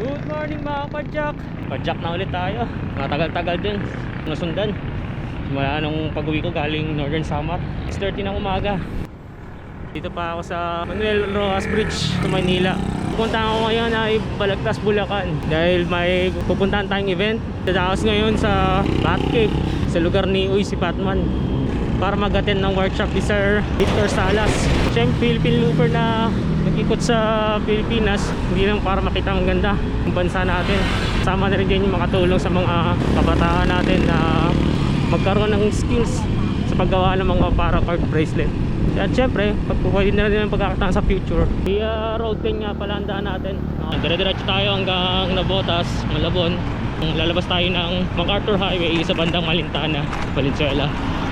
Good morning mga padjak. Padjak na ulit tayo. Matagal-tagal din nasundan. Simula nung pag-uwi ko galing Northern Samar, 6:30 ng umaga. Dito pa ako sa Manuel Rojas Bridge sa Manila. Pupunta ako ngayon ay Balagtas, Bulacan dahil may pupuntahan tayong event. Dadaos ngayon sa Bat Cave sa lugar ni Uy si Batman para mag-attend ng workshop ni Sir Victor Salas. Siya yung Philippine Looper na nag-ikot sa Pilipinas, hindi lang para makita ang ganda ng bansa natin. Sama na rin din yung makatulong sa mga kabataan natin na magkaroon ng skills sa paggawa ng mga paracord bracelet. At syempre, pwede na rin ang pagkakataan sa future. Road 10 nga pala ang daan natin. Dire-diretso tayo hanggang Navotas, Malabon. Lalabas tayo ng MacArthur Highway sa bandang Malintana, Valenzuela.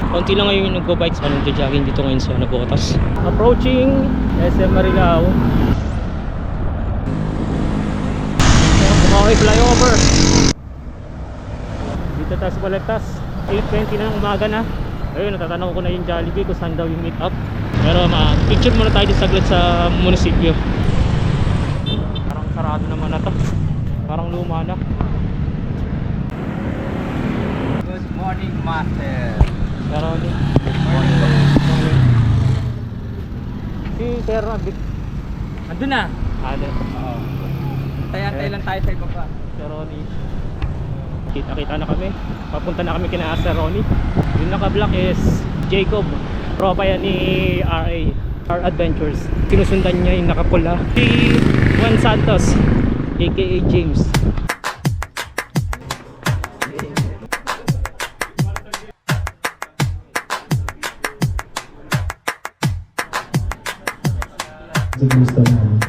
Konti lang ngayon yung nagbo-bikes, nagja-jogging dito ngayon sa Navotas. Approaching SM Marilao. Okay, flyover. Dito tayo sa Balagtas. 8:20 na ng umaga na. Ayun, natatanong ko na yung Jollibee kung saan daw yung meet up. Pero picture muna tayo saglit sa munisipyo. Parang sarado naman na to. Parang luma na. Good morning, master. Pero si Sir Rabbit Andun na. Ada. Oo. Antay lang tayo sa ibaba. Sir Ronnie. Kita-kita na kami. Papunta na kami kina Sir Ronnie. Yung naka-block is Jacob. Tropa yan ni RA, R Adventures. Sinusundan niya yung nakapula si Juan Santos aka James. Gusto mo.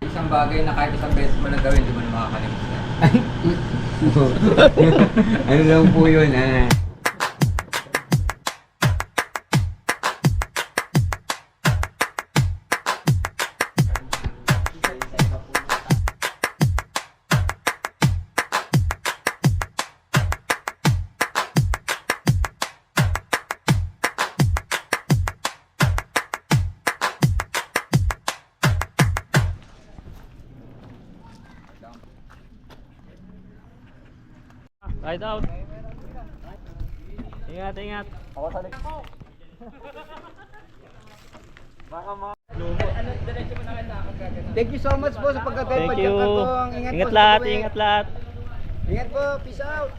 Isang bagay na kahit isang beses mo lang gawin, di mo na makakalimutan. Ano lang po yun, Ride out. Ingat, ingat. Ako sa likod. Thank you so much po sa pagkagay. Thank you. Ingat Ingat po, lahat, sa tuwi. ingat lahat. Ingat po, peace out.